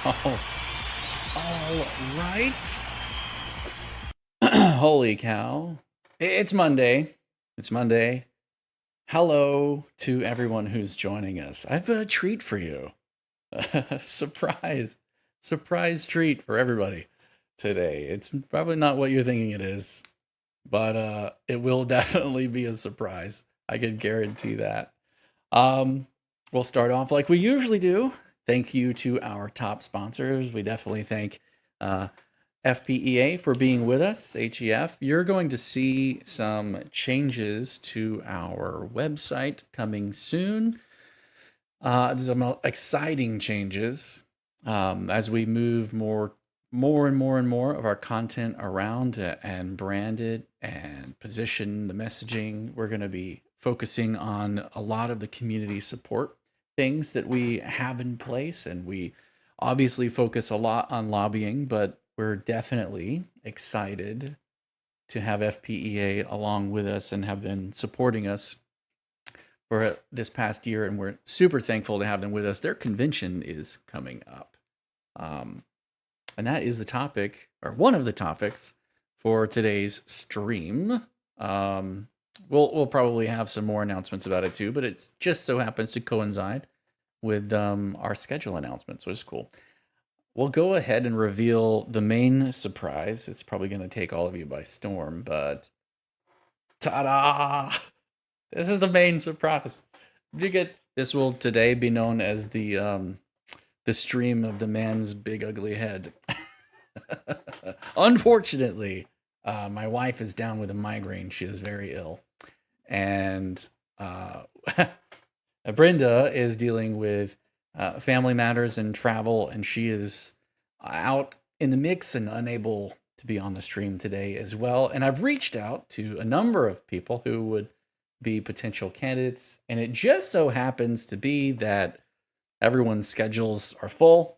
Oh, all right. Holy cow. It's Monday. It's Monday. Hello to everyone who's joining us. I have a treat for you. Surprise. Surprise treat for everybody today. It's probably not what you're thinking it is, but it will definitely be a surprise. I can guarantee that. Um, we'll start off like we usually do. Thank you to our top sponsors. We definitely thank uh, FPEA for being with us, HEF. You're going to see some changes to our website coming soon. Some exciting changes as we move more of our content around and brand it and position the messaging. We're going to be focusing on a lot of the community support things that we have in place, and we obviously focus a lot on lobbying, but we're definitely excited to have FPEA along with us and have been supporting us for this past year, and we're super thankful to have them with us. Their convention is coming up. Um, and that is the topic, or one of the topics, for today's stream. We'll probably have some more announcements about it too, but it just so happens to coincide with our schedule announcements, which is cool. We'll go ahead and reveal the main surprise. It's probably going to take all of you by storm, but ta-da! This is the main surprise. You get this will today be known as the stream of the man's big ugly head. Unfortunately, my wife is down with a migraine. She is very ill, and Brenda is dealing with family matters and travel, and she is out in the mix and unable to be on the stream today as well. And I've reached out to a number of people who would be potential candidates, and it just so happens to be that everyone's schedules are full,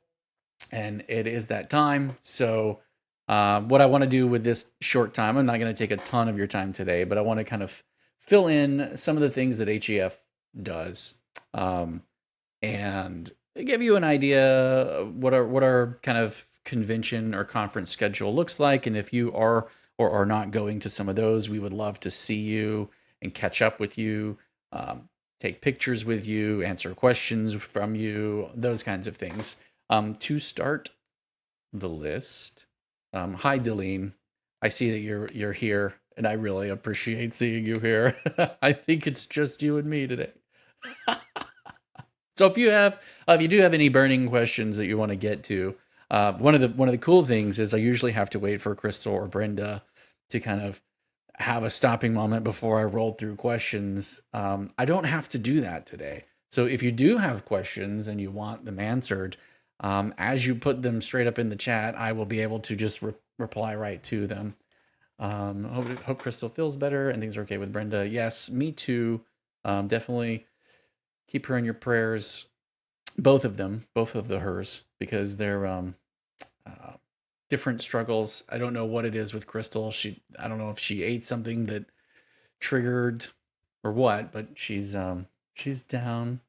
and it is that time. So, what I want to do with this short time, I'm not going to take a ton of your time today, but I want to kind of fill in some of the things that HEF does, and give you an idea what our kind of convention or conference schedule looks like. And if you are or are not going to some of those, we would love to see you and catch up with you, take pictures with you, answer questions from you, those kinds of things. To start the list, hi Deline, I see that you're here, and I really appreciate seeing you here. I think it's just you and me today. So if you do have any burning questions that you want to get to, one of the cool things is I usually have to wait for Crystal or Brenda to kind of have a stopping moment before I roll through questions. I don't have to do that today. So if you do have questions and you want them answered, as you put them straight up in the chat, I will be able to just reply right to them. Hope Crystal feels better and things are okay with Brenda. Yes, me too. Definitely keep her in your prayers. Both of them, both of the hers, because they're different struggles. I don't know what it is with Crystal. I don't know if she ate something that triggered or what, but she's down.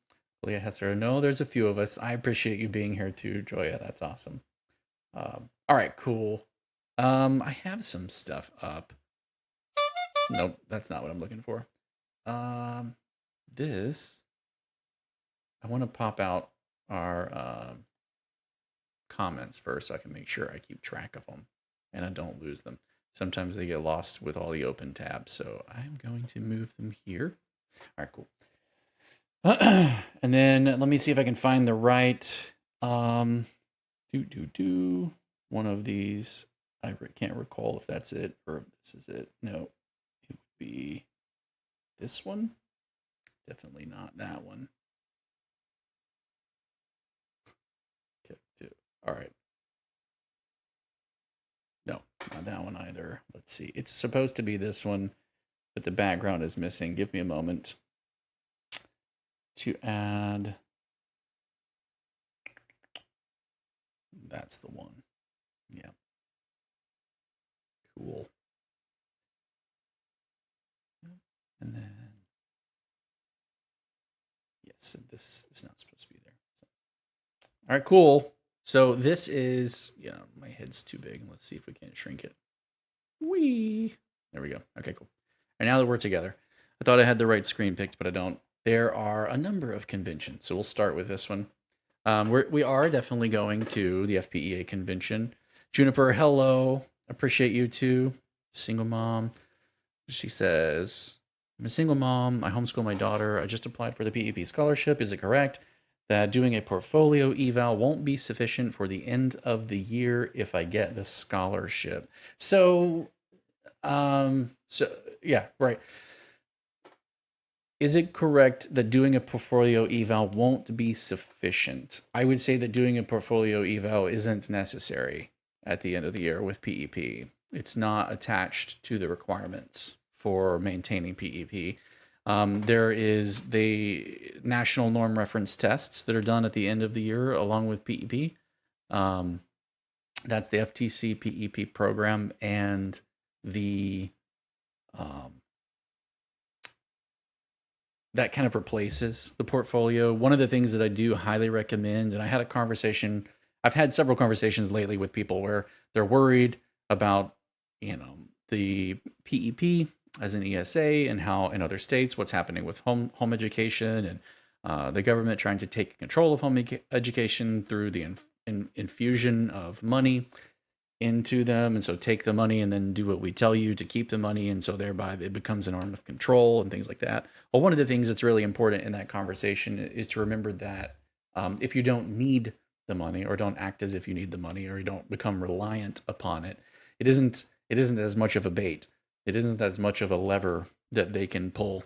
Leah Hesser. No, there's a few of us. I appreciate you being here too, Joya. That's awesome. All right, cool. I have some stuff up. Nope, that's not what I'm looking for. This I want to pop out our comments first so I can make sure I keep track of them and I don't lose them. Sometimes they get lost with all the open tabs, so I'm going to move them here. All right, cool. And then let me see if I can find the right one of these. I can't recall if that's it or if this is it. No, it would be this one. Definitely not that one. Okay, all right. No, not that one either. Let's see. It's supposed to be this one, but the background is missing. Give me a moment to add. That's the one. Yeah. Cool. And then, yes, this is not supposed to be there. So. All right, cool. So this is, my head's too big. Let's see if we can shrink it. Whee! There we go. Okay, cool. And now that we're together, I thought I had the right screen picked, but I don't. There are a number of conventions. So we'll start with this one. We are definitely going to the FPEA convention. Juniper, hello. Appreciate you too. Single mom. She says, I'm a single mom. I homeschool my daughter. I just applied for the PEP scholarship. Is it correct that doing a portfolio eval won't be sufficient for the end of the year if I get the scholarship? So yeah, right. Is it correct that doing a portfolio eval won't be sufficient? I would say that doing a portfolio eval isn't necessary at the end of the year with PEP. It's not attached to the requirements for maintaining PEP. There is the national norm reference tests that are done at the end of the year along with PEP. That's the FTC PEP program and the that kind of replaces the portfolio. One of the things that I do highly recommend, and I've had several conversations lately with people where they're worried about, the PEP as an ESA and how in other states, what's happening with home education and the government trying to take control of home education through the infusion of money into them, and so take the money and then do what we tell you to keep the money, and so thereby it becomes an arm of control and things like that. Well, one of the things that's really important in that conversation is to remember that if you don't need the money or don't act as if you need the money or you don't become reliant upon it, it isn't as much of a bait. It isn't as much of a lever that they can pull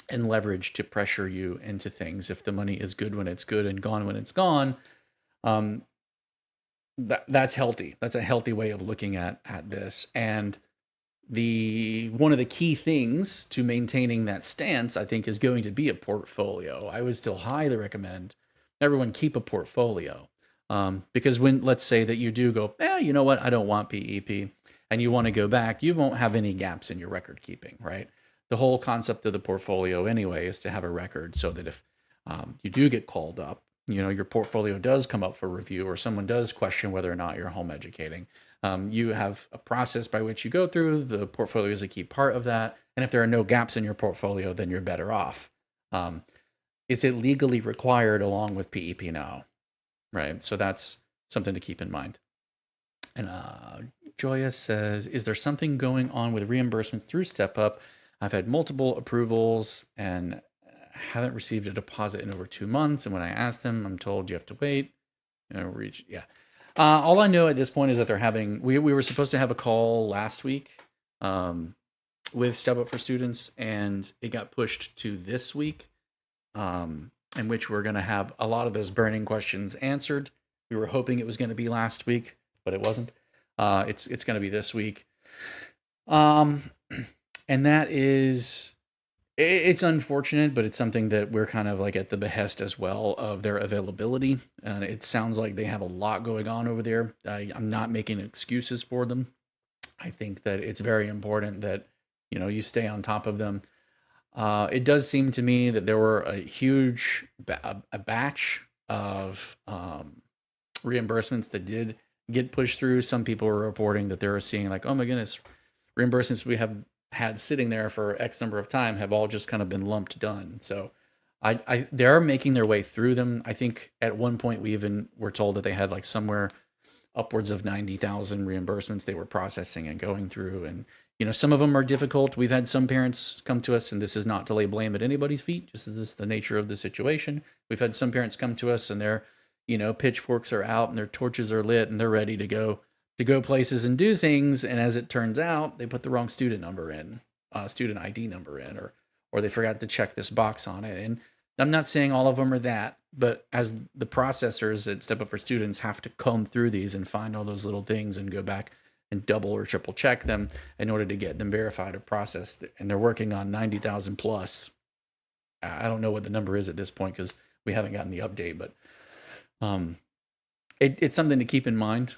and leverage to pressure you into things. If the money is good when it's good and gone when it's gone, that's healthy. That's a healthy way of looking at this. And one of the key things to maintaining that stance, I think, is going to be a portfolio. I would still highly recommend everyone keep a portfolio. Because let's say that you do go, you know what, I don't want PEP, and you want to go back, you won't have any gaps in your record keeping, right? The whole concept of the portfolio anyway is to have a record so that if you do get called up, your portfolio does come up for review or someone does question whether or not you're home educating. You have a process by which you go through. The portfolio is a key part of that. And if there are no gaps in your portfolio, then you're better off. Is it legally required along with PEP now? Right. So that's something to keep in mind. And Joya says, is there something going on with reimbursements through Step Up? I've had multiple approvals and haven't received a deposit in over 2 months. And when I asked them, I'm told you have to wait. All I know at this point is that they're having, we were supposed to have a call last week with Step Up for Students, and it got pushed to this week, in which we're going to have a lot of those burning questions answered. We were hoping it was going to be last week, but it wasn't. It's going to be this week. And that is, it's unfortunate, but it's something that we're kind of like at the behest as well of their availability. And it sounds like they have a lot going on over there. I'm not making excuses for them. I think that it's very important that, you stay on top of them. It does seem to me that there were a huge a batch of reimbursements that did get pushed through. Some people were reporting that they were seeing like, oh my goodness, reimbursements we have had sitting there for X number of time have all just kind of been lumped done. So they are making their way through them. I think at one point we even were told that they had like somewhere upwards of 90,000 reimbursements they were processing and going through. And, some of them are difficult. We've had some parents come to us, and this is not to lay blame at anybody's feet, just as this is the nature of the situation. We've had some parents come to us and their, pitchforks are out and their torches are lit and they're ready to go places and do things. And as it turns out, they put the wrong student number in, student ID number in, or they forgot to check this box on it. And I'm not saying all of them are that, but as the processors at Step Up for Students have to comb through these and find all those little things and go back and double or triple check them in order to get them verified or processed. And they're working on 90,000 plus. I don't know what the number is at this point because we haven't gotten the update, but it's something to keep in mind.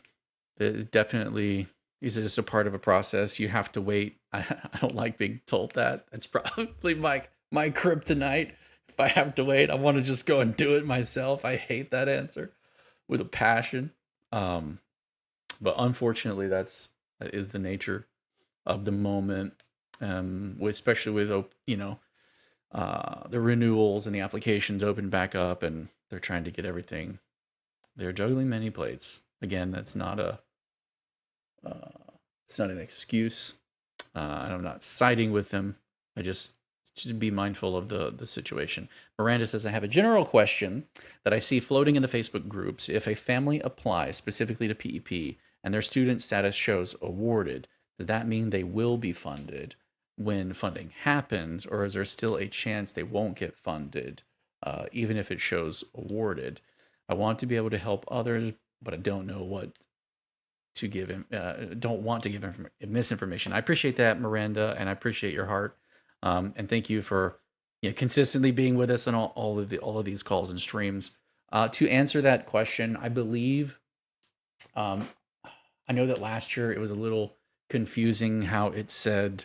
That definitely is just a part of a process. You have to wait. I don't like being told that. That's probably my kryptonite. If I have to wait, I want to just go and do it myself. I hate that answer with a passion. But unfortunately, that is the nature of the moment, especially with the renewals and the applications open back up, and they're trying to get everything. They're juggling many plates. Again, uh, it's not an excuse, and I'm not siding with them. I just be mindful of the situation. Miranda says, I have a general question that I see floating in the Facebook groups. If a family applies specifically to PEP and their student status shows awarded, does that mean they will be funded when funding happens, or is there still a chance they won't get funded, even if it shows awarded? I want to be able to help others, but I don't know what to give him. Don't want to give misinformation. I appreciate that, Miranda, and I appreciate your heart. And thank you for consistently being with us on all of these calls and streams. To answer that question, I believe I know that last year it was a little confusing how it said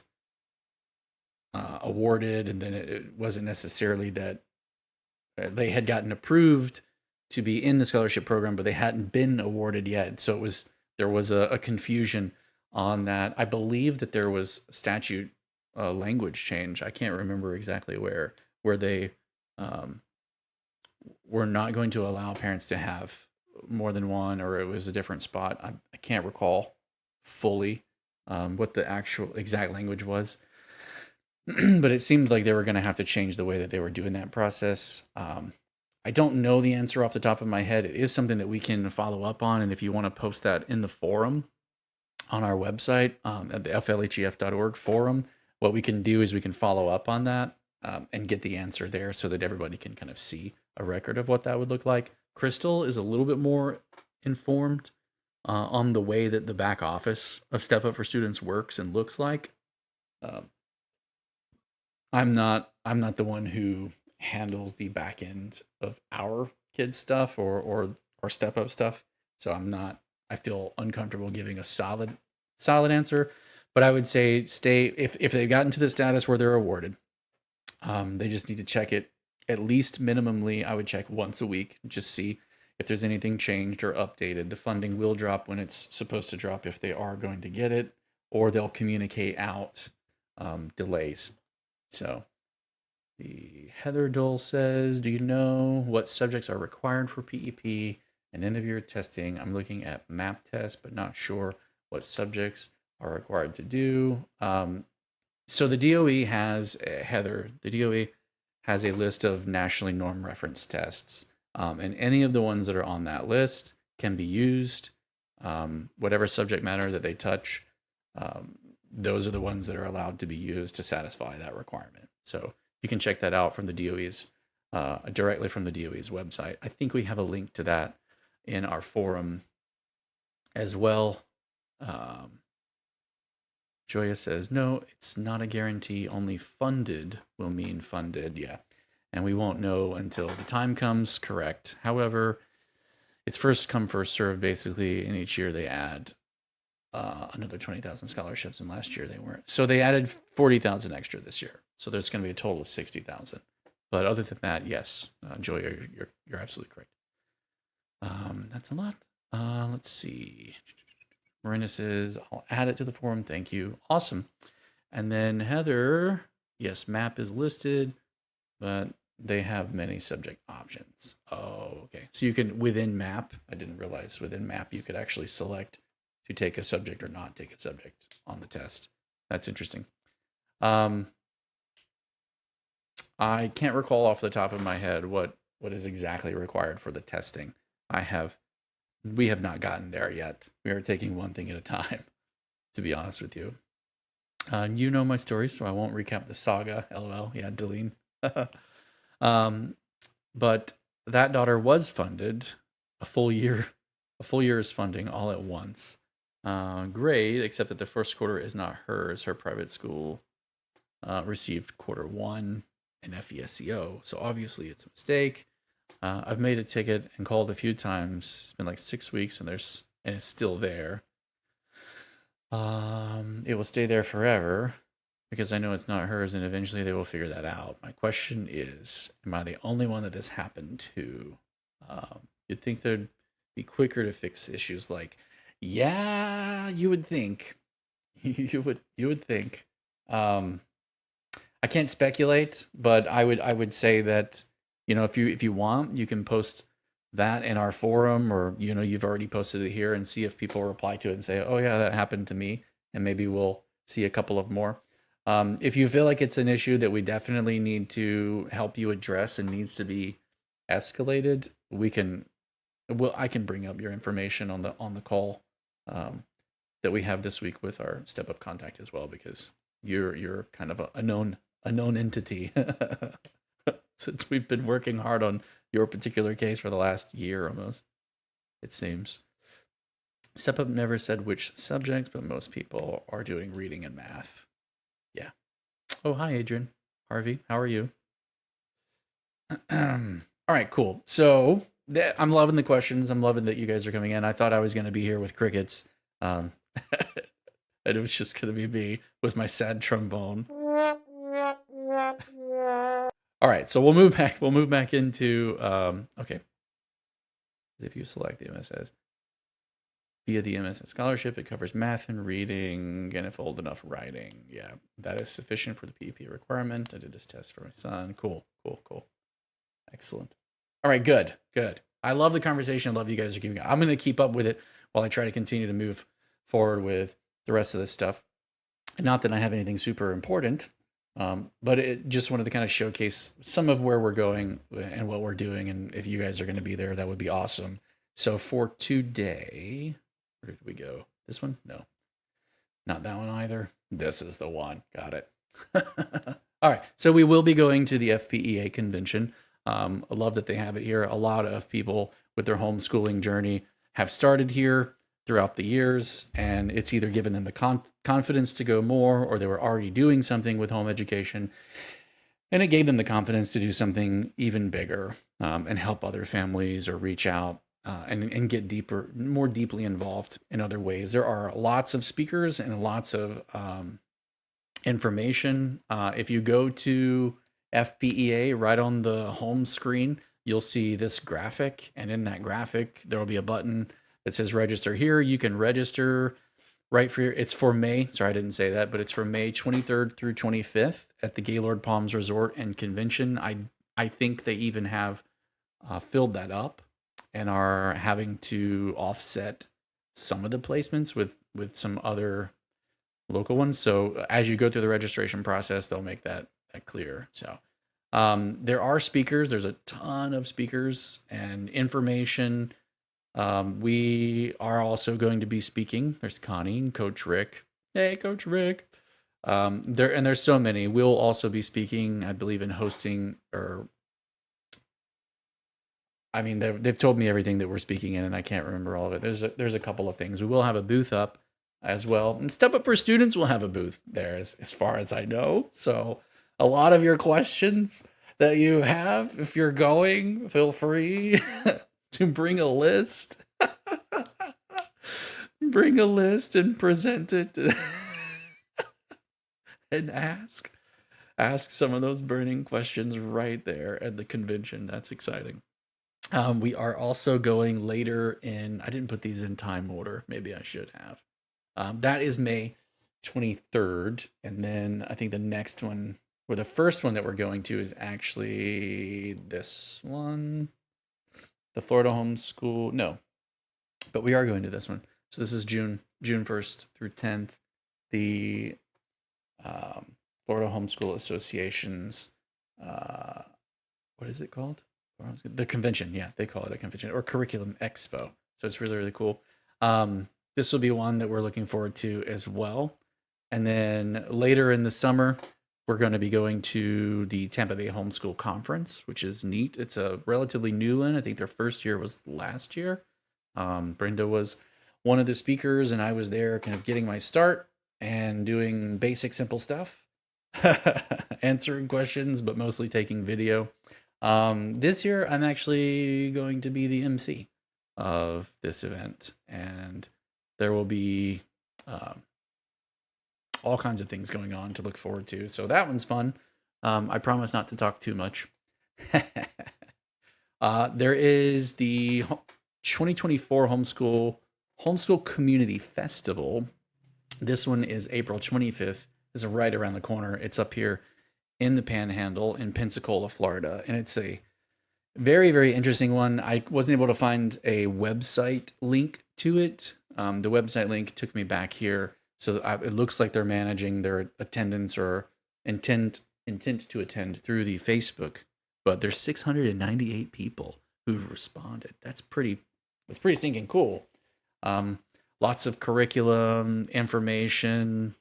awarded, and then it wasn't necessarily that they had gotten approved to be in the scholarship program, but they hadn't been awarded yet. So there was a confusion on that. I believe that there was statute language change. I can't remember exactly where they were not going to allow parents to have more than one, or it was a different spot. I can't recall fully what the actual exact language was. But it seemed like they were going to have to change the way that they were doing that process. I don't know the answer off the top of my head. It is something that we can follow up on, and if you want to post that in the forum on our website at the flhef.org forum, what we can do is we can follow up on that and get the answer there so that everybody can kind of see a record of what that would look like. Crystal is a little bit more informed on the way that the back office of Step Up for Students works and looks like. I'm not the one who handles the back end of our kids stuff or Step Up stuff. So I feel uncomfortable giving a solid answer, but I would say stay if they've gotten to the status where they're awarded. They just need to check it at least minimally. I would check once a week, just see if there's anything changed or updated. The funding will drop when it's supposed to drop if they are going to get it, or they'll communicate out delays. So the Heather Dole says, do you know what subjects are required for PEP and end of year testing? I'm looking at MAP tests, but not sure what subjects are required to do. So the DOE has, Heather, the DOE has a list of nationally norm reference tests. And any of the ones that are on that list can be used. Whatever subject matter that they touch, those are the ones that are allowed to be used to satisfy that requirement. So you can check that out from the DOE's, directly from the DOE's website. I think we have a link to that in our forum as well. Joya says, no, it's not a guarantee. Only funded will mean funded. Yeah. And we won't know until the time comes, correct. However, it's first come, first serve, basically. And each year they add another 20,000 scholarships. And last year they weren't. So they added 40,000 extra this year. So there's going to be a total of 60,000. But other than that, yes, Joya, you're absolutely correct. That's a lot. Let's see. Marina says, I'll add it to the forum. Thank you. Awesome. And then Heather, yes, MAP is listed, but they have many subject options. Oh, okay. So you can, within MAP, I didn't realize within MAP, you could actually select to take a subject or not take a subject on the test. That's interesting. I can't recall off the top of my head what is exactly required for the testing. We have not gotten there yet. We are taking one thing at a time, to be honest with you. You know my story, so I won't recap the saga. LOL. Yeah, Deline. But that daughter was funded a full year. A full year's funding all at once. Great, except that the first quarter is not hers. Her private school received quarter one and FESCO. So obviously it's a mistake. I've made a ticket and called a few times. It's been like 6 weeks and it's still there. It will stay there forever because I know it's not hers, and eventually they will figure that out. My question is, am I the only one that this happened to? You'd think there'd be quicker to fix issues like, yeah, you would think. You would think. Um, I can't speculate, but I would say that, if you want, you can post that in our forum, or you've already posted it here, and see if people reply to it and say, "Oh yeah, that happened to me," and maybe we'll see a couple of more. If you feel like it's an issue that we definitely need to help you address and needs to be escalated, I can bring up your information on the call um, that we have this week with our step up contact as well, because you're kind of a known entity since we've been working hard on your particular case for the last year almost, it seems. Step up never said which subject, but most people are doing reading and math. Yeah. Oh, hi, Adrian. Harvey, how are you? All right, cool. So I'm loving the questions. I'm loving that you guys are coming in. I thought I was going to be here with crickets. Um, and it was just going to be me with my sad trombone. All right, so we'll move back. We'll move back into okay. If you select the MSS via the MSS scholarship, it covers math and reading, and if old enough, writing. Yeah, that is sufficient for the PEP requirement. I did this test for my son. Cool, cool, cool. Excellent. All right, good, good. I love the conversation. I love you guys are keeping it. I'm going to keep up with it while I try to continue to move forward with the rest of this stuff. Not that I have anything super important, but it just wanted to kind of showcase some of where we're going and what we're doing. And if you guys are going to be there, that would be awesome. So for today, where did we go? This one? No, not that one either. This is the one. Got it. All right. So we will be going to the FPEA convention. I love that they have it here. A lot of people with their homeschooling journey have started here throughout the years, and it's either given them the confidence to go more, or they were already doing something with home education, and it gave them the confidence to do something even bigger, and help other families or reach out and get more deeply involved in other ways. There are lots of speakers and lots of information. If you go to FPEA, right on the home screen, you'll see this graphic, and in that graphic, there will be a button that says register here. You can register right it's for May. Sorry, I didn't say that, but it's for May 23rd through 25th at the Gaylord Palms Resort and Convention. I think they even have filled that up and are having to offset some of the placements with some other local ones. So as you go through the registration process, they'll make that clear. So there are speakers. There's a ton of speakers and information. We are also going to be speaking. There's Connie and Coach Rick. Hey, Coach Rick. There's so many. We'll also be speaking, I believe, in hosting, or I mean, they've told me everything that we're speaking in, and I can't remember all of it. There's a couple of things. We will have a booth up as well, and Step Up for Students will have a booth there, as far as I know. So a lot of your questions that you have, if you're going, feel free to bring a list. Bring a list and present it and ask some of those burning questions right there at the convention. That's exciting. We are also going later in, I didn't put these in time order. Maybe I should have. That is May 23rd. And then I think the next one, or the first one that we're going to, is actually this one. The Florida Homeschool. No, but we are going to this one. So this is June 1st through 10th. The Florida Homeschool Association's, what is it called? The convention. Yeah, they call it a convention, or curriculum expo. So it's really, really cool. This will be one that we're looking forward to as well. And then later in the summer, we're going to be going to the Tampa Bay Homeschool Conference, which is neat. It's a relatively new one. I think their first year was last year. Brenda was one of the speakers, and I was there kind of getting my start and doing basic, simple stuff, answering questions, but mostly taking video. This year, I'm actually going to be the MC of this event, and there will be all kinds of things going on to look forward to. So that one's fun. I promise not to talk too much. There is the 2024 Homeschool Community Festival. This one is April 25th. This is right around the corner. It's up here in the Panhandle in Pensacola, Florida, and it's a very, very interesting one. I wasn't able to find a website link to it. The website link took me back here, so it looks like they're managing their attendance or intent to attend through the Facebook. But there's 698 people who've responded. That's pretty stinking cool. Lots of curriculum, information,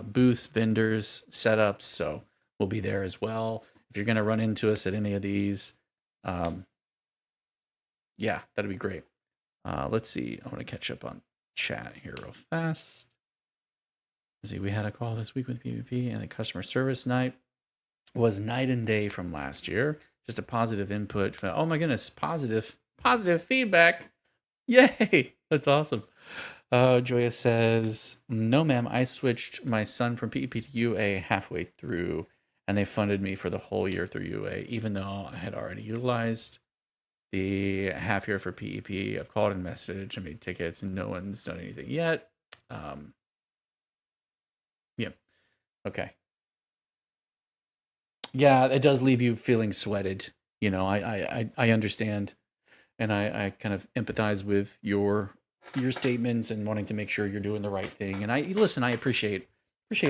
booths, vendors, setups. So we'll be there as well. If you're going to run into us at any of these, yeah, that'd be great. Let's see. I want to catch up on chat here real fast. Let's see. We had a call this week with PEP, and the customer service night was night and day from last year. Just a positive input. Oh my goodness, positive feedback. Yay, that's awesome. Joya says, no ma'am, I switched my son from PEP to UA halfway through, and they funded me for the whole year through UA, even though I had already utilized the half year for PEP. I've called and messaged, I made tickets, and no one's done anything yet. Yeah, okay. Yeah, it does leave you feeling sweated. I understand, and I kind of empathize with your statements and wanting to make sure you're doing the right thing. And I appreciate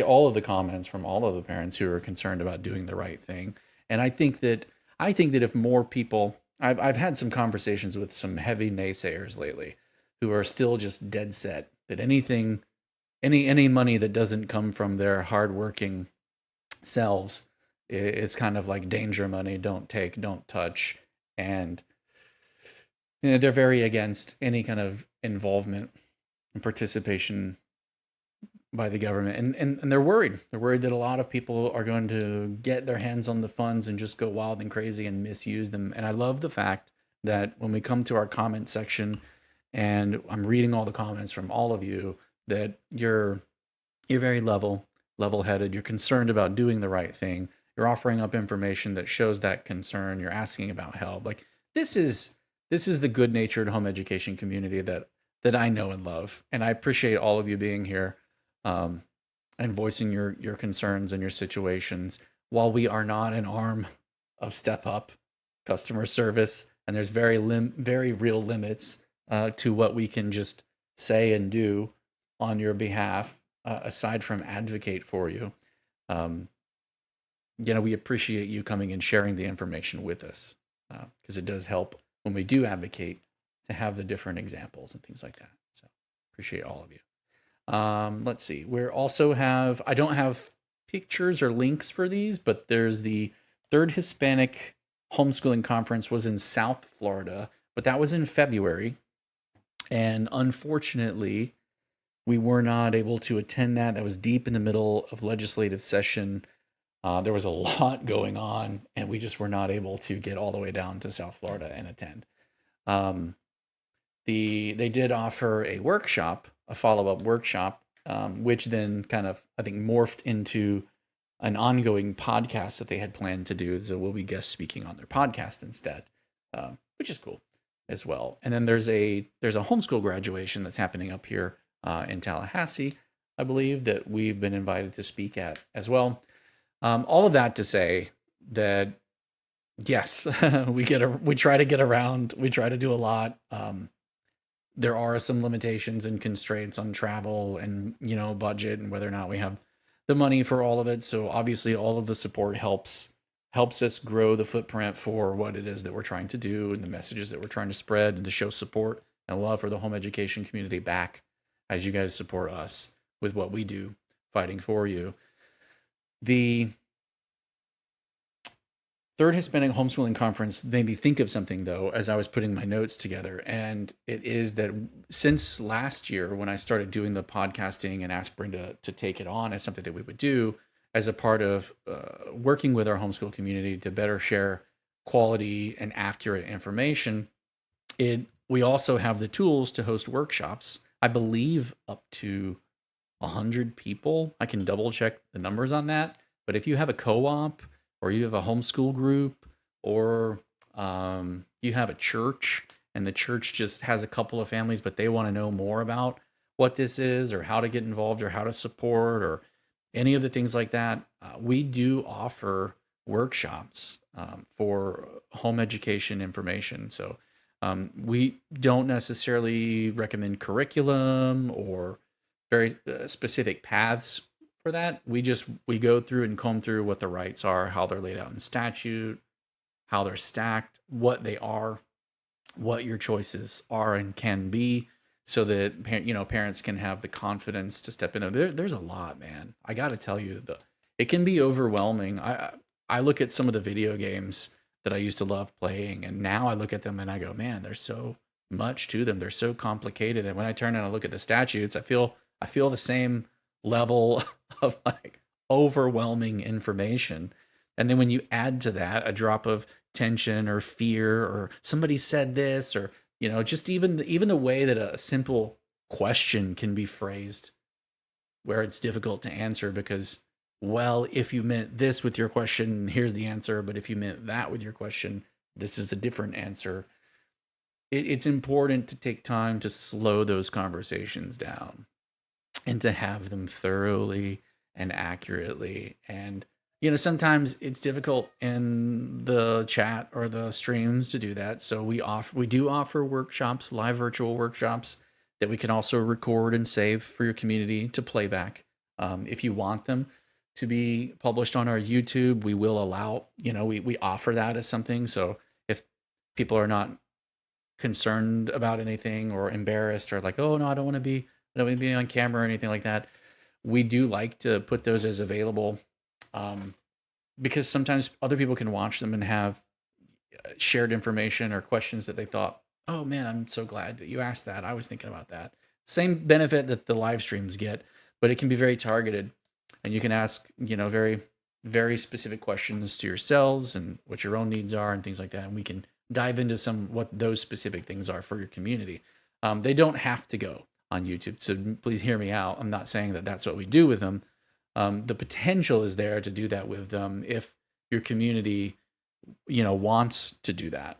all of the comments from all of the parents who are concerned about doing the right thing. And I think that if more people, I've had some conversations with some heavy naysayers lately who are still just dead set that any money that doesn't come from their hardworking selves is kind of like danger money. Don't take, don't touch. And they're very against any kind of involvement and participation by the government. And they're worried. They're worried that a lot of people are going to get their hands on the funds and just go wild and crazy and misuse them. And I love the fact that when we come to our comment section and I'm reading all the comments from all of you, that you're very level-headed. You're concerned about doing the right thing. You're offering up information that shows that concern. You're asking about help. Like this is the good-natured home education community that I know and love, and I appreciate all of you being here and voicing your concerns and your situations. While we are not an arm of Step Up customer service, and there's very real limits to what we can just say and do on your behalf, aside from advocate for you. We appreciate you coming and sharing the information with us because it does help when we do advocate to have the different examples and things like that. So appreciate all of you. Let's see. I don't have pictures or links for these, but there's the third Hispanic homeschooling conference was in South Florida, but that was in February. And unfortunately, we were not able to attend that. That was deep in the middle of legislative session. There was a lot going on, and we just were not able to get all the way down to South Florida and attend. They did offer a workshop, a follow-up workshop, which then kind of, I think, morphed into an ongoing podcast that they had planned to do. So we'll be guest speaking on their podcast instead, which is cool as well. And then there's a homeschool graduation that's happening up here in Tallahassee, I believe, that we've been invited to speak at as well. All of that to say that, yes, we try to get around. We try to do a lot. There are some limitations and constraints on travel and, budget and whether or not we have the money for all of it. So obviously all of the support helps us grow the footprint for what it is that we're trying to do and the messages that we're trying to spread and to show support and love for the home education community back as you guys support us with what we do, fighting for you. The third Hispanic homeschooling conference made me think of something, though, as I was putting my notes together. And it is that since last year, when I started doing the podcasting and asked Brenda to take it on as something that we would do as a part of working with our homeschool community to better share quality and accurate information, we also have the tools to host workshops. I believe up to 100 people. I can double check the numbers on that. But if you have a co-op or you have a homeschool group or you have a church and the church just has a couple of families, but they want to know more about what this is or how to get involved or how to support or any of the things like that, we do offer workshops for home education information. So we don't necessarily recommend curriculum or very specific paths for that. We go through and comb through what the rights are, how they're laid out in statute, how they're stacked, what they are, what your choices are and can be, so that parents can have the confidence to step in there's a lot, man. I got to tell you, it can be overwhelming. I look at some of the video games that I used to love playing, and now I look at them and I go, man, there's so much to them. They're so complicated. And when I turn and I look at the statutes, I feel the same level of like overwhelming information. And then when you add to that a drop of tension or fear or somebody said this, or just even the way that a simple question can be phrased where it's difficult to answer because, well, if you meant this with your question, here's the answer, but if you meant that with your question, this is a different answer. It's important to take time to slow those conversations down and to have them thoroughly and accurately. And sometimes it's difficult in the chat or the streams to do that, so we do offer workshops, live virtual workshops, that we can also record and save for your community to playback. If you want them to be published on our YouTube, we will allow, we offer that as something. So if people are not concerned about anything or embarrassed or like, oh no, I don't want to be on camera or anything like that, we do like to put those as available, because sometimes other people can watch them and have shared information or questions that they thought, oh man, I'm so glad that you asked that. I was thinking about that. Same benefit that the live streams get, but it can be very targeted, and you can ask, very, very specific questions to yourselves and what your own needs are and things like that. And we can dive into what those specific things are for your community. They don't have to go on YouTube, so please hear me out. I'm not saying that that's what we do with them. The potential is there to do that with them if your community, wants to do that.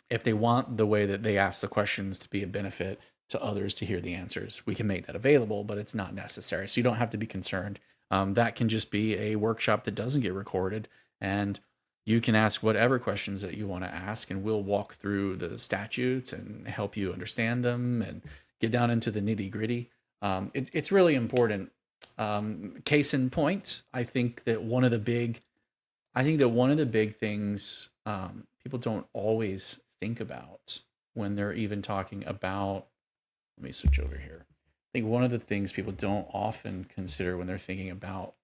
If they want the way that they ask the questions to be a benefit to others to hear the answers, we can make that available, but it's not necessary. So you don't have to be concerned. That can just be a workshop that doesn't get recorded, and you can ask whatever questions that you want to ask, and we'll walk through the statutes and help you understand them and get down into the nitty gritty. It's really important. Case in point, I think that one of the big things people don't always think about when they're even talking about, let me switch over here. I think one of the things people don't often consider when they're thinking about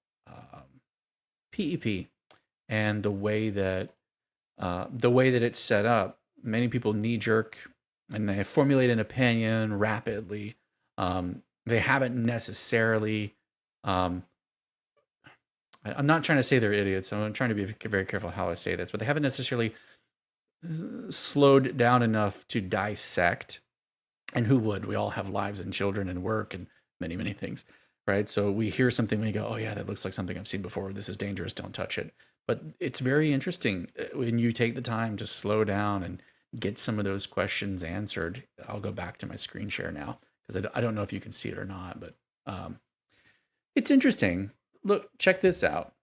PEP and the way that it's set up, many people knee jerk and they formulate an opinion rapidly. They haven't necessarily. I'm not trying to say they're idiots. I'm trying to be very careful how I say this, but they haven't necessarily slowed down enough to dissect. And who would? We all have lives and children and work and many, many things, right? So we hear something, we go, oh yeah, that looks like something I've seen before. This is dangerous. Don't touch it. But it's very interesting when you take the time to slow down and get some of those questions answered. I'll go back to my screen share now because I don't know if you can see it or not, but it's interesting. Look, check this out.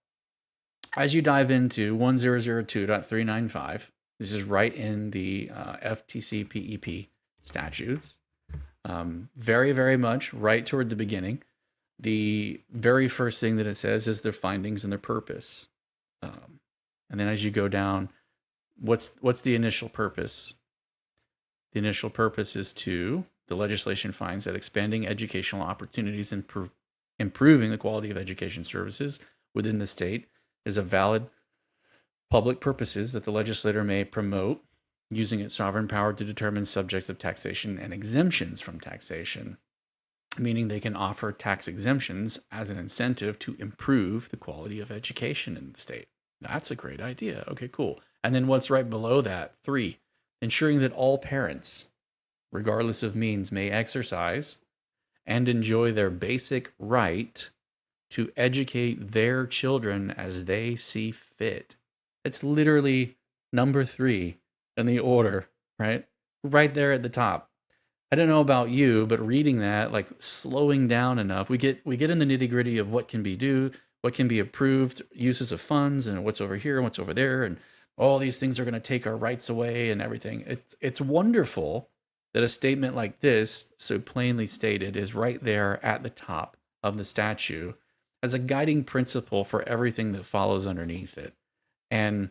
As you dive into 1002.395, this is right in the FTC PEP statutes. Very, very much right toward the beginning. The very first thing that it says is their findings and their purpose. And then as you go down, what's the initial purpose? The initial purpose is the legislation finds that expanding educational opportunities and improving the quality of education services within the state is a valid public purposes that the legislator may promote using its sovereign power to determine subjects of taxation and exemptions from taxation, meaning they can offer tax exemptions as an incentive to improve the quality of education in the state. That's a great idea. Okay, cool. And then what's right below that? 3, ensuring that all parents, regardless of means, may exercise and enjoy their basic right to educate their children as they see fit. It's literally number 3 in the order, right? right there at the top. I don't know about you, but reading that, like slowing down enough, we get in the nitty gritty of what can be due, what can be approved, uses of funds, and what's over here and what's over there, and all these things are going to take our rights away and everything. It's wonderful that a statement like this, so plainly stated, is right there at the top of the statute as a guiding principle for everything that follows underneath it. And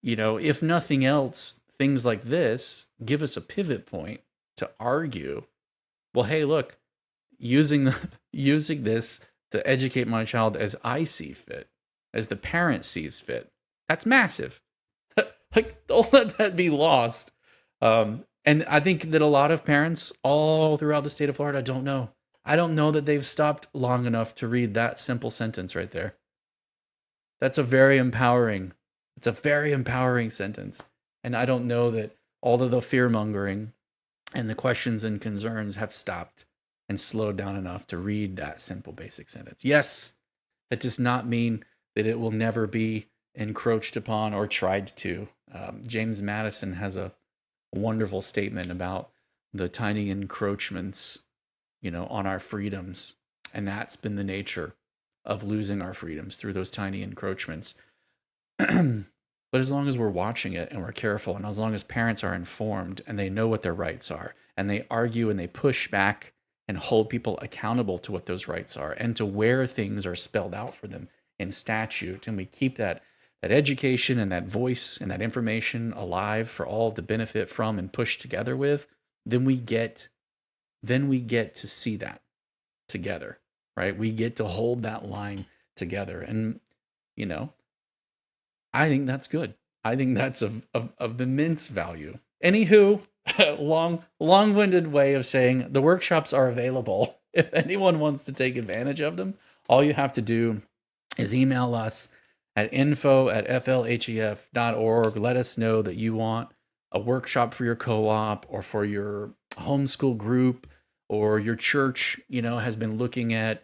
if nothing else, things like this give us a pivot point to argue, well, hey, look, using using this to educate my child as I see fit, as the parent sees fit, that's massive. Like, don't let that be lost. And I think that a lot of parents all throughout the state of Florida don't know. I don't know that they've stopped long enough to read that simple sentence right there. That's a very empowering. It's a very empowering sentence. And I don't know that all of the fear mongering and the questions and concerns have stopped and slowed down enough to read that simple basic sentence. Yes, that does not mean that it will never be encroached upon or tried to. James Madison has a wonderful statement about the tiny encroachments, on our freedoms. And that's been the nature of losing our freedoms through those tiny encroachments. But as long as we're watching it and we're careful, and as long as parents are informed and they know what their rights are, and they argue and they push back and hold people accountable to what those rights are and to where things are spelled out for them in statute, and we keep that education and that voice and that information alive for all to benefit from and push together with, then we get to see that together, right? We get to hold that line together. And, I think that's good. I think that's of immense value. Anywho, long-winded way of saying the workshops are available. If anyone wants to take advantage of them, all you have to do is email us at info@flhef.org. Let us know that you want a workshop for your co-op or for your homeschool group, or your church, has been looking at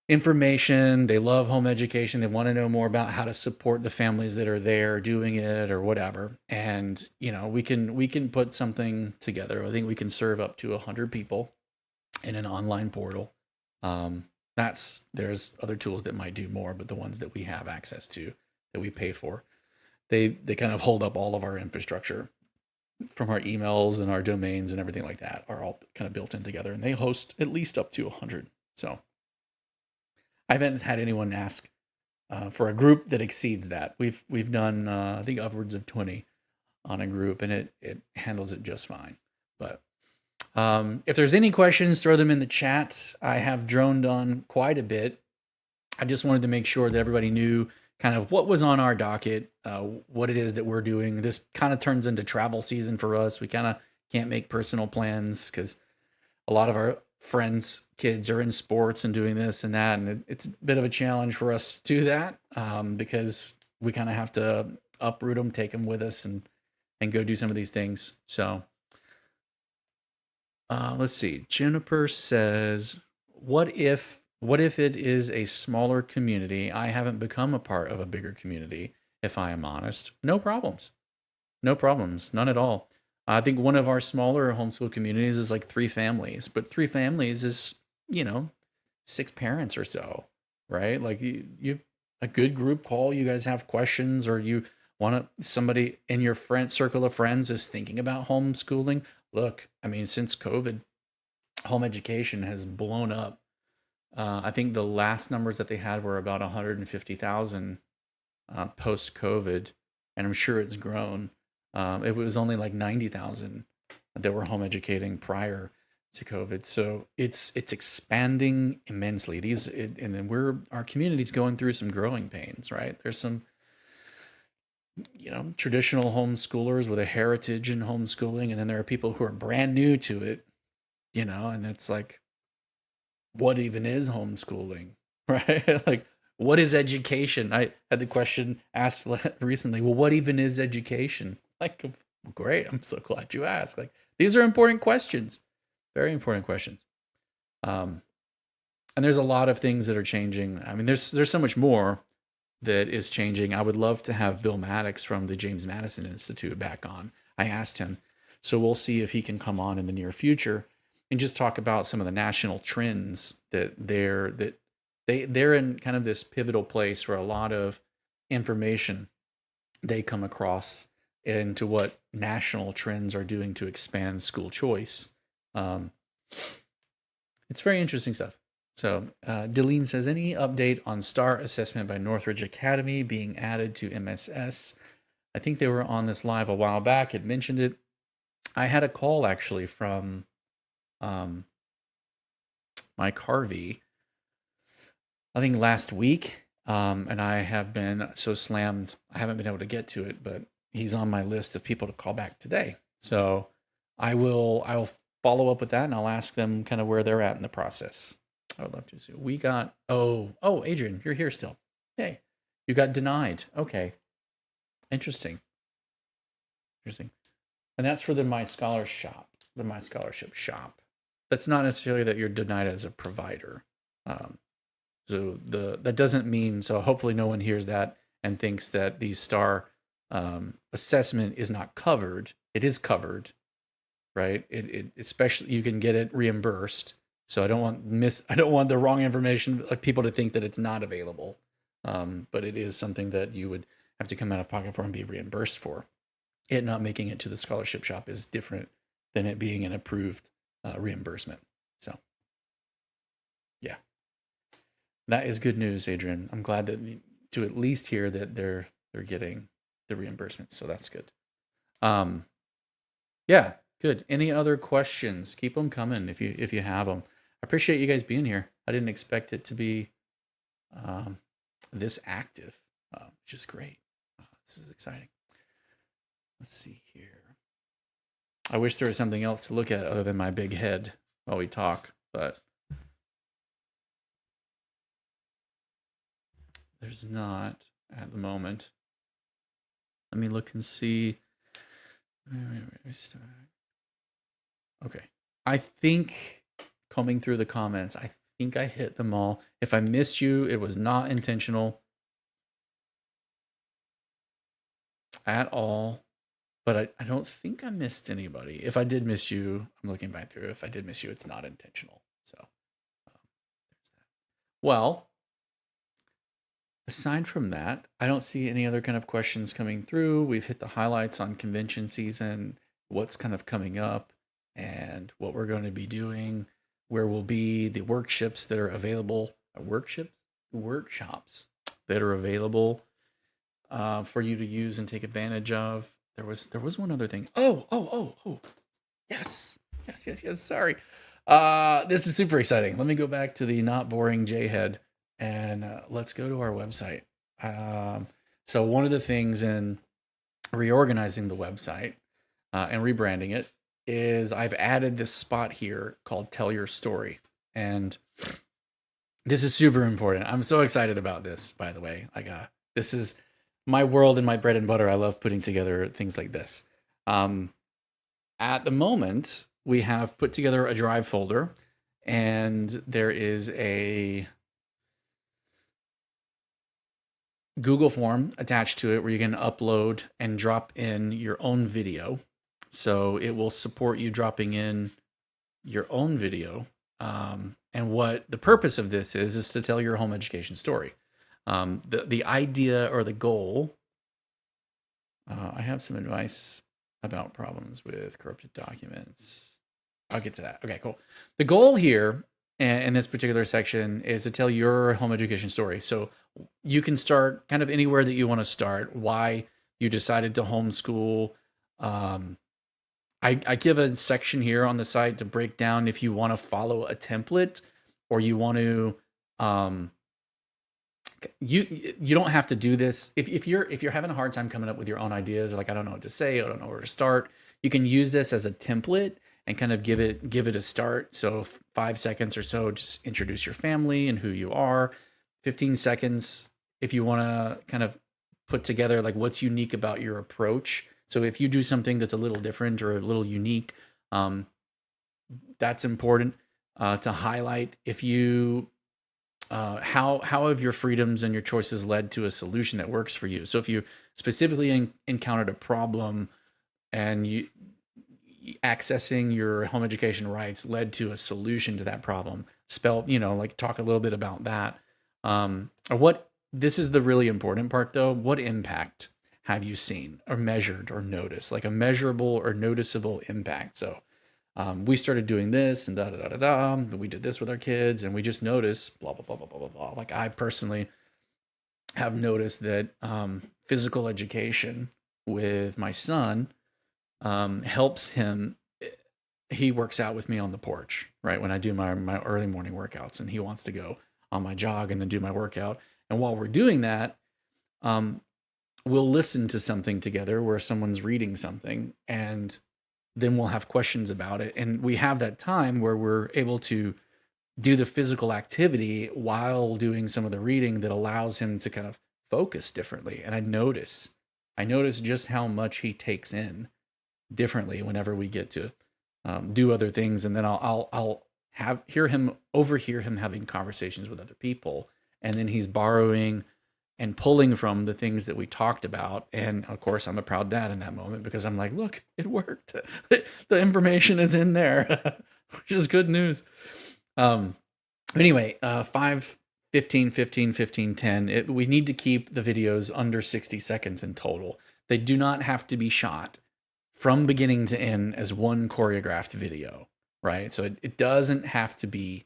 information. They love home education. They want to know more about how to support the families that are there doing it or whatever. And, we can put something together. I think we can serve up to 100 people in an online portal. There's other tools that might do more, but the ones that we have access to, that we pay for, they kind of hold up all of our infrastructure from our emails and our domains and everything like that are all kind of built in together, and they host at least up to 100. So I haven't had anyone ask for a group that exceeds that. We've done I think upwards of 20 on a group, and it handles it just fine. But if there's any questions, throw them in the chat. I have droned on quite a bit. I just wanted to make sure that everybody knew kind of what was on our docket, what it is that we're doing. This kind of turns into travel season for us. We kind of can't make personal plans because a lot of our friends' kids are in sports and doing this and that, and it's a bit of a challenge for us to do that because we kind of have to uproot them, take them with us, and go do some of these things. So let's see. Juniper says, what if it is a smaller community? I haven't become a part of a bigger community, if I am honest. No problems. No problems. None at all. I think one of our smaller homeschool communities is like 3 families, but 3 families is, 6 parents or so, right? Like you a good group call, you guys have questions, or you want somebody in your circle of friends is thinking about homeschooling. Look, I mean, since COVID, home education has blown up. I think the last numbers that they had were about 150,000 post-COVID, and I'm sure it's grown. It was only like 90,000 that were home educating prior to COVID, so it's expanding immensely. Our community's going through some growing pains, right? There's some traditional homeschoolers with a heritage in homeschooling, and then there are people who are brand new to it, and it's like, what even is homeschooling, right? Like, what is education? I had the question asked recently, well, what even is education? Like, great, I'm so glad you asked. Like, these are important questions, very important questions. And there's a lot of things that are changing. I mean, there's so much more that is changing. I would love to have Bill Maddox from the James Madison Institute back on. I asked him. So we'll see if he can come on in the near future and just talk about some of the national trends that they're in kind of this pivotal place where a lot of information they come across into what national trends are doing to expand school choice. Um, it's very interesting stuff. So, Deline says, any update on STAR assessment by Northridge Academy being added to MSS? I think they were on this live a while back, had mentioned it. I had a call actually from Mike Harvey, I think last week, and I have been so slammed, I haven't been able to get to it, but he's on my list of people to call back today. So I'll follow up with that, and I'll ask them kind of where they're at in the process. I would love to see. We got Adrian, you're here still. Hey, you got denied. Okay, interesting. And that's for the My Scholar shop, the My Scholarship shop. That's not necessarily that you're denied as a provider. So that doesn't mean, so hopefully no one hears that and thinks that the STAR assessment is not covered. It is covered, right? It especially you can get it reimbursed. So I don't want the wrong information, like people to think that it's not available. But it is something that you would have to come out of pocket for and be reimbursed for. It not making it to the scholarship shop is different than it being an approved reimbursement. So, yeah, that is good news, Adrian. I'm glad that to at least hear that they're getting the reimbursement. So that's good. Yeah, good. Any other questions? Keep them coming if you have them. I appreciate you guys being here. I didn't expect it to be this active, which is great. This is exciting. Let's see here. I wish there was something else to look at other than my big head while we talk, but there's not at the moment. Let me look and see. Okay. I think combing through the comments, I think I hit them all. If I missed you, it was not intentional at all. But I don't think I missed anybody. If I did miss you, I'm looking back through. If I did miss you, it's not intentional. So, there's that. Well, aside from that, I don't see any other kind of questions coming through. We've hit the highlights on convention season, what's kind of coming up, and what we're going to be doing, where will be the workshops that are available, workshops that are available for you to use and take advantage of. There was one other thing. Oh. Yes. Sorry. This is super exciting. Let me go back to the not boring J-head and let's go to our website. So one of the things in reorganizing the website and rebranding it is I've added this spot here called Tell Your Story. And this is super important. I'm so excited about this, by the way. This is my world and my bread and butter. I love putting together things like this. At the moment, we have put together a drive folder, and there is a Google form attached to it where you can upload and drop in your own video. So it will support you dropping in your own video. And what the purpose of this is to tell your home education story. The idea or the goal, I have some advice about problems with corrupted documents. I'll get to that. Okay, cool. The goal here in this particular section is to tell your home education story. So you can start kind of anywhere that you want to start, why you decided to homeschool. I give a section here on the site to break down if you want to follow a template or you want to you don't have to do this if you're having a hard time coming up with your own ideas, like I don't know what to say, I don't know where to start. You can use this as a template and kind of give it a start. So 5 seconds or so, just introduce your family and who you are. 15 seconds if you want to kind of put together like what's unique about your approach. So if you do something that's a little different or a little unique, that's important to highlight. If you how have your freedoms and your choices led to a solution that works for you? So if you specifically encountered a problem and accessing your home education rights led to a solution to that problem. Like talk a little bit about that. Or what, this is the really important part though. What impact have you seen or measured or noticed? Like a measurable or noticeable impact. So we started doing this and da da da da da. We did this with our kids and we just noticed blah, blah, blah, blah, blah, blah, blah. Like I personally have noticed that physical education with my son helps him. He works out with me on the porch, right? When I do my early morning workouts and he wants to go on my jog and then do my workout. And while we're doing that, we'll listen to something together where someone's reading something and then we'll have questions about it. And we have that time where we're able to do the physical activity while doing some of the reading that allows him to kind of focus differently. And I notice just how much he takes in differently whenever we get to do other things. And then I'll overhear him having conversations with other people. And then he's borrowing and pulling from the things that we talked about. And of course, I'm a proud dad in that moment because I'm like, look, it worked. The information is in there, which is good news. Anyway, 5, 15, 15, 15, 10. We need to keep the videos under 60 seconds in total. They do not have to be shot from beginning to end as one choreographed video, right? So it doesn't have to be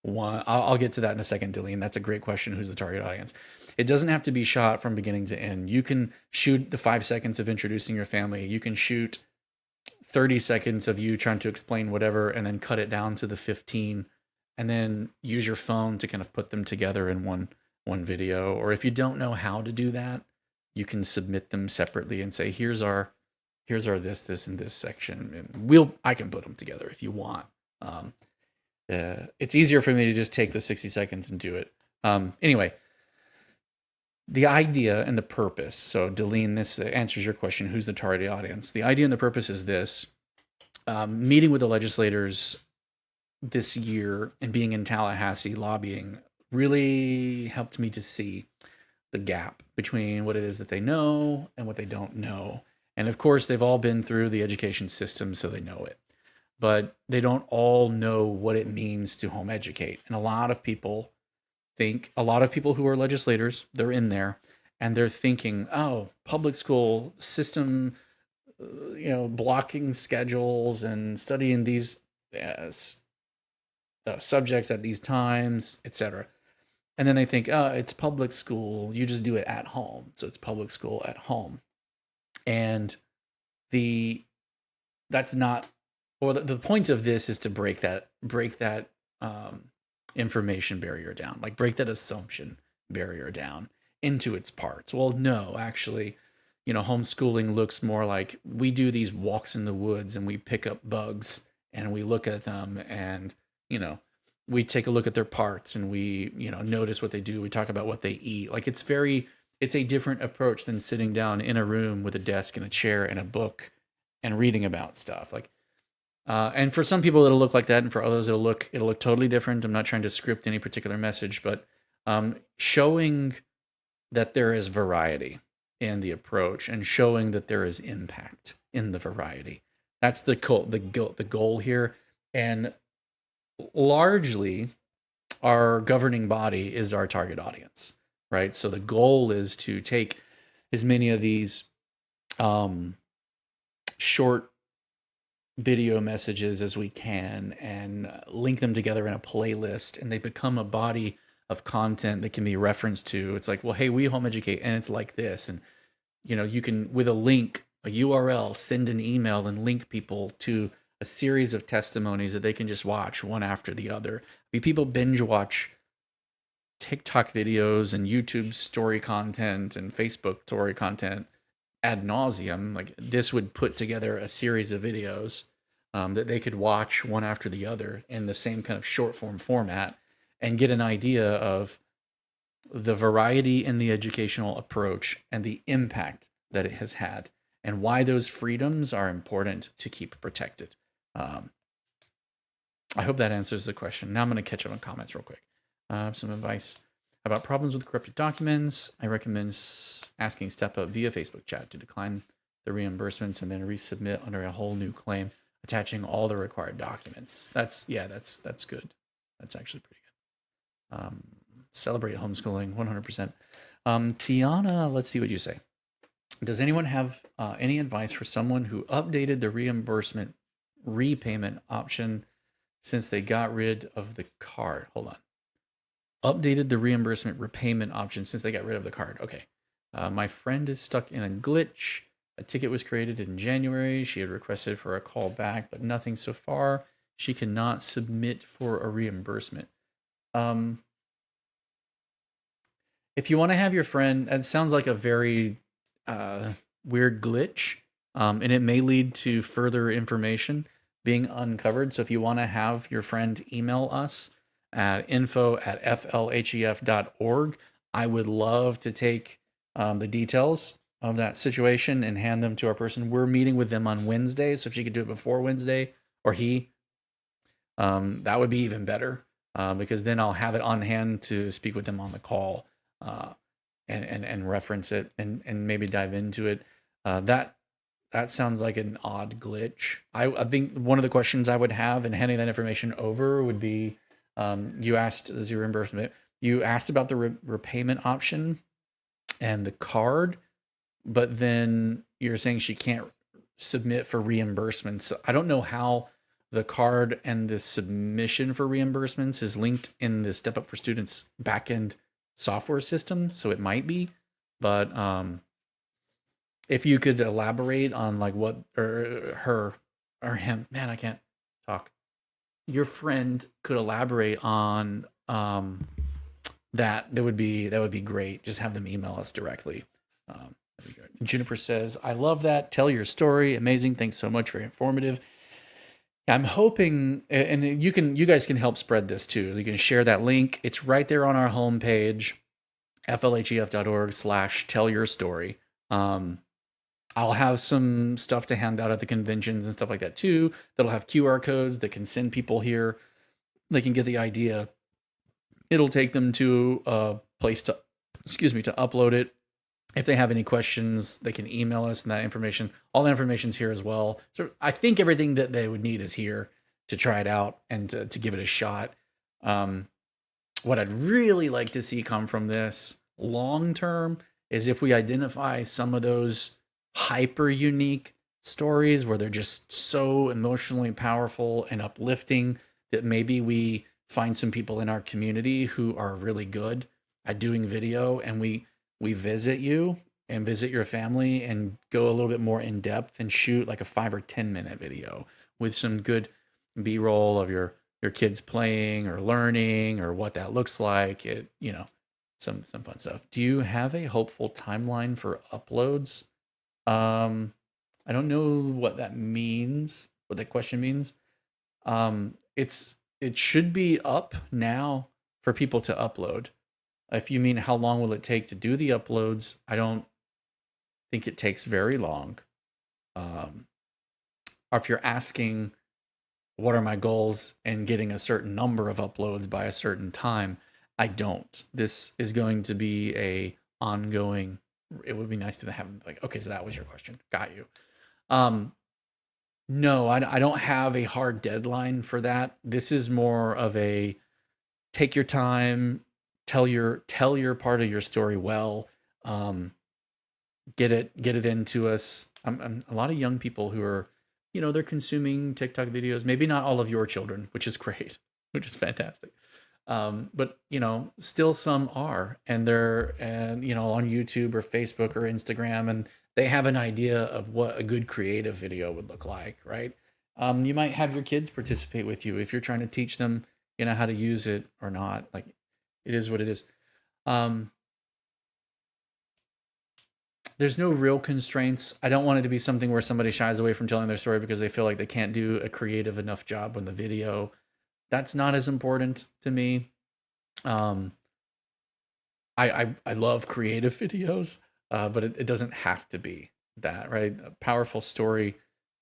one. I'll get to that in a second, Dillian. That's a great question. Who's the target audience? It doesn't have to be shot from beginning to end. You can shoot the 5 seconds of introducing your family. You can shoot 30 seconds of you trying to explain whatever and then cut it down to the 15 and then use your phone to kind of put them together in one video. Or if you don't know how to do that, you can submit them separately and say, here's our this and this section, and I can put them together if you want. It's easier for me to just take the 60 seconds and do it. Anyway, the idea and the purpose. So, Delene, this answers your question. Who's the target audience? The idea and the purpose is this. Meeting with the legislators this year and being in Tallahassee lobbying really helped me to see the gap between what it is that they know and what they don't know. And of course, they've all been through the education system, so they know it. But they don't all know what it means to home educate. And a lot of people who are legislators, they're in there and they're thinking, oh, public school system, blocking schedules and studying these subjects at these times, etc. And then they think, oh, it's public school. You just do it at home. So it's public school at home. And the point of this is to break that information barrier down, like break that assumption barrier down into its parts. Well, no, actually, homeschooling looks more like we do these walks in the woods and we pick up bugs and we look at them and, we take a look at their parts and we, notice what they do. We talk about what they eat. Like it's a different approach than sitting down in a room with a desk and a chair and a book and reading about stuff. Like, and for some people it'll look like that, and for others it'll look totally different. I'm not trying to script any particular message, but showing that there is variety in the approach and showing that there is impact in the variety. That's the goal here. And largely, our governing body is our target audience, right? So the goal is to take as many of these short video messages as we can and link them together in a playlist, and they become a body of content that can be referenced to. It's like, well, hey, we home educate and it's like this. And, you can, with a link, a URL, send an email and link people to a series of testimonies that they can just watch one after the other. People binge watch TikTok videos and YouTube story content and Facebook story content ad nauseum. Like this would put together a series of videos that they could watch one after the other in the same kind of short form format and get an idea of the variety in the educational approach and the impact that it has had and why those freedoms are important to keep protected. I hope that answers the question. Now I'm going to catch up on comments real quick. Some advice about problems with corrupted documents. I recommend asking Step Up via Facebook chat to decline the reimbursements and then resubmit under a whole new claim. attaching all the required documents. That's good. That's actually pretty good. Celebrate homeschooling 100%. Tiana, let's see what you say. Does anyone have any advice for someone who updated the reimbursement repayment option since they got rid of the card? Hold on. Updated the reimbursement repayment option since they got rid of the card. Okay. My friend is stuck in a glitch. A ticket was created in January. She had requested for a call back, but nothing so far. She cannot submit for a reimbursement. If you want to have your friend, it sounds like a very weird glitch, and it may lead to further information being uncovered. So if you want to have your friend email us at info@flhef.org, I would love to take the details of that situation and hand them to our person. We're meeting with them on Wednesday, so if she could do it before Wednesday, or he, that would be even better, because then I'll have it on hand to speak with them on the call, and reference it and maybe dive into it. That sounds like an odd glitch. I think one of the questions I would have in handing that information over would be, you asked as your reimbursement, you asked about the repayment option and the card, but then you're saying she can't submit for reimbursements. So I don't know how the card and the submission for reimbursements is linked in the Step Up for Students backend software system, so it might be, but if you could elaborate on like what, or her or him, man, I can't talk. Your friend could elaborate on that would be great. Just have them email us directly. That'd be good. Juniper says, I love that. Tell your story. Amazing. Thanks so much. Very informative. I'm hoping, and you guys can help spread this too. You can share that link. It's right there on our homepage, flhef.org/tell your story. I'll have some stuff to hand out at the conventions and stuff like that too. That'll have QR codes that can send people here. They can get the idea. It'll take them to a place to upload it. If they have any questions, they can email us, and that information, all the information's here as well. So I think everything that they would need is here to try it out and to give it a shot. What I'd really like to see come from this long term is if we identify some of those hyper unique stories where they're just so emotionally powerful and uplifting that maybe we find some people in our community who are really good at doing video, and we visit you and visit your family and go a little bit more in depth and shoot like a 5 or 10 minute video with some good B-roll of your kids playing or learning or what that looks like. Some fun stuff. Do you have a hopeful timeline for uploads? I don't know what that means, what that question means. It should be up now for people to upload. If you mean how long will it take to do the uploads, I don't think it takes very long. Or if you're asking what are my goals and getting a certain number of uploads by a certain time, I don't. This is going to be a ongoing. It would be nice to have like, okay, so that was your question. Got you. No, I don't have a hard deadline for that. This is more of a take your time, tell your part of your story well, get it into us. I'm a lot of young people who are, they're consuming TikTok videos. Maybe not all of your children, which is great, which is fantastic. But still some are, and they're on YouTube or Facebook or Instagram, and they have an idea of what a good creative video would look like, right? You might have your kids participate with you if you're trying to teach them, how to use it or not. Like, it is what it is. There's no real constraints. I don't want it to be something where somebody shies away from telling their story because they feel like they can't do a creative enough job on the video. That's not as important to me. I love creative videos, but it doesn't have to be that, right? A powerful story.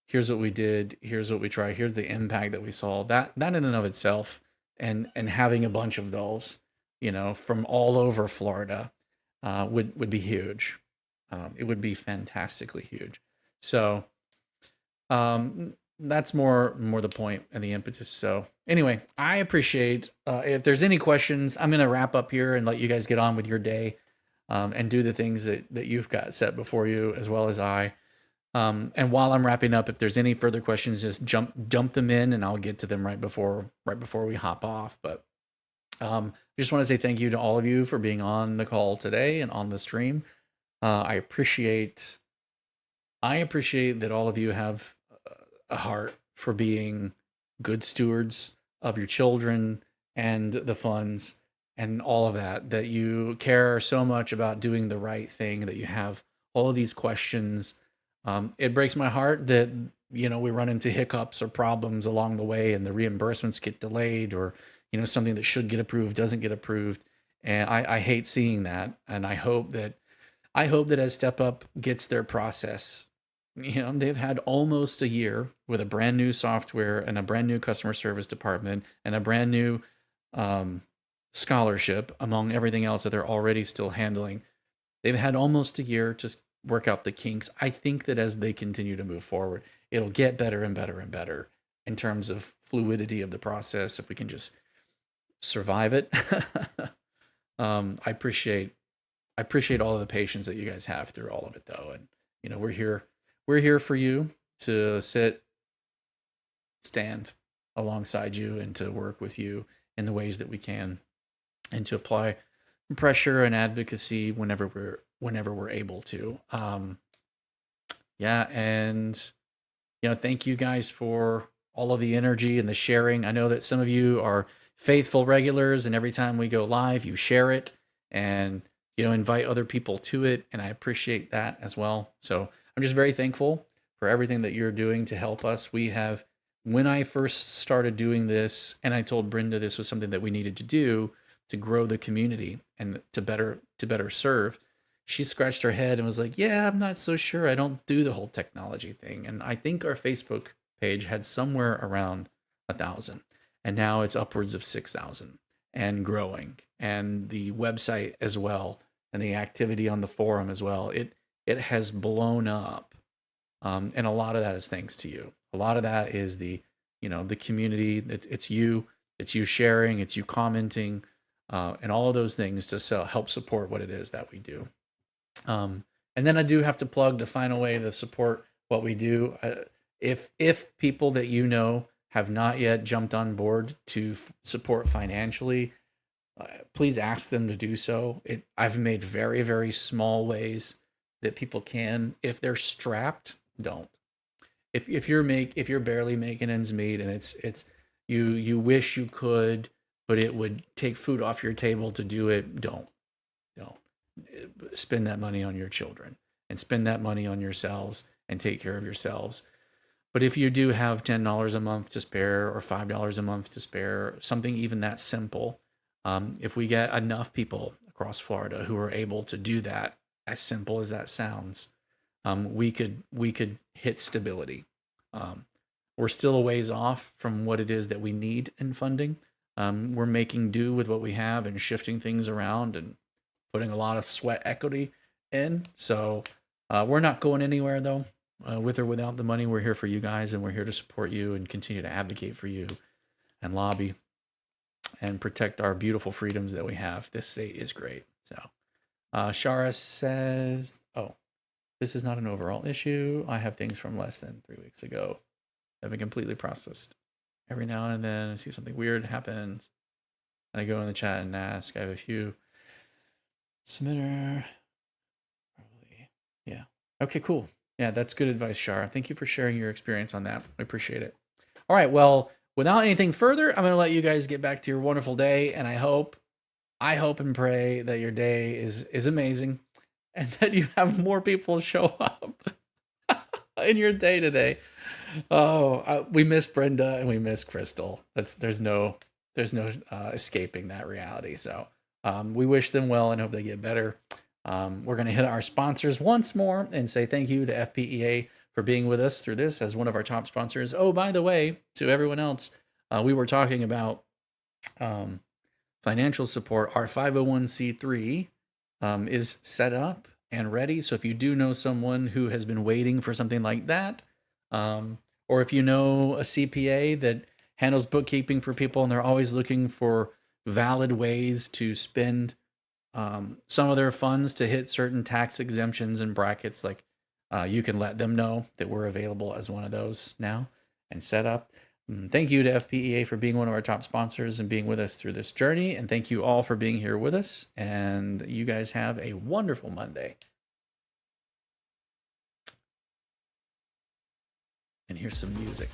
Here's what we did. Here's what we tried. Here's the impact that we saw. That in and of itself, and having a bunch of those, from all over Florida, would be huge. It would be fantastically huge. So, that's more the point and the impetus. So anyway, I appreciate if there's any questions, I'm gonna wrap up here and let you guys get on with your day, and do the things that you've got set before you as well as I. And while I'm wrapping up, if there's any further questions, just jump them in, and I'll get to them right before we hop off. But just want to say thank you to all of you for being on the call today and on the stream. I appreciate that all of you have a heart for being good stewards of your children and the funds and all of that. That you care so much about doing the right thing. That you have all of these questions. It breaks my heart that we run into hiccups or problems along the way, and the reimbursements get delayed, or something that should get approved doesn't get approved. And I hate seeing that. And I hope that as Step Up gets their process, they've had almost a year with a brand new software and a brand new customer service department and a brand new scholarship among everything else that they're already still handling. They've had almost a year to work out the kinks. I think that as they continue to move forward, it'll get better and better and better in terms of fluidity of the process. If we can just survive it. I appreciate all of the patience that you guys have through all of it, though. And we're here for you to stand alongside you and to work with you in the ways that we can, and to apply pressure and advocacy whenever we're able to. Yeah, and thank you guys for all of the energy and the sharing. I know that some of you are faithful regulars, and every time we go live, you share it and invite other people to it, and I appreciate that as well. So I'm just very thankful for everything that you're doing to help us. When I first started doing this, and I told Brenda this was something that we needed to do to grow the community and to better serve, she scratched her head and was like, "Yeah, I'm not so sure. I don't do the whole technology thing." And I think our Facebook page had somewhere around 1,000, and now it's upwards of 6,000 and growing, and the website as well, and the activity on the forum as well. It has blown up, and a lot of that is thanks to you. A lot of that is the community. It's you sharing, it's you commenting, and all of those things to help support what it is that we do. And then I do have to plug the final way to support what we do. If people that have not yet jumped on board to support financially, please ask them to do so. I've made very, very small ways that people can. If they're strapped, don't. If you're barely making ends meet, and it's you wish you could, but it would take food off your table to do it, don't spend that money on your children, and spend that money on yourselves, and take care of yourselves. But if you do have $10 a month to spare, or $5 a month to spare, something even that simple, if we get enough people across Florida who are able to do that, as simple as that sounds, we could hit stability. We're still a ways off from what it is that we need in funding. We're making do with what we have and shifting things around and putting a lot of sweat equity in. So we're not going anywhere, though. With or without the money, we're here for you guys, and we're here to support you and continue to advocate for you and lobby and protect our beautiful freedoms that we have. This state is great. So Shara says, "Oh, this is not an overall issue. I have things from less than 3 weeks ago that have been completely processed. Every now and then I see something weird happens, and I go in the chat and ask. I have a few submitter. Probably, yeah. Okay, cool. Yeah, that's good advice, Shara. Thank you for sharing your experience on that. I appreciate it. All right, well, without anything further, I'm going to let you guys get back to your wonderful day, and I hope and pray that your day is amazing, and that you have more people show up in your day today. Oh, we miss Brenda and we miss Crystal. There's no escaping that reality. So we wish them well and hope they get better. We're going to hit our sponsors once more and say thank you to FPEA for being with us through this as one of our top sponsors. Oh, by the way, to everyone else, we were talking about financial support. Our 501c3 is set up and ready. So if you do know someone who has been waiting for something like that, or if you know a CPA that handles bookkeeping for people and they're always looking for valid ways to spend some of their funds to hit certain tax exemptions and brackets, like you can let them know that we're available as one of those now and set up. Thank you to FPEA for being one of our top sponsors and being with us through this journey. And thank you all for being here with us. And you guys have a wonderful Monday. And here's some music.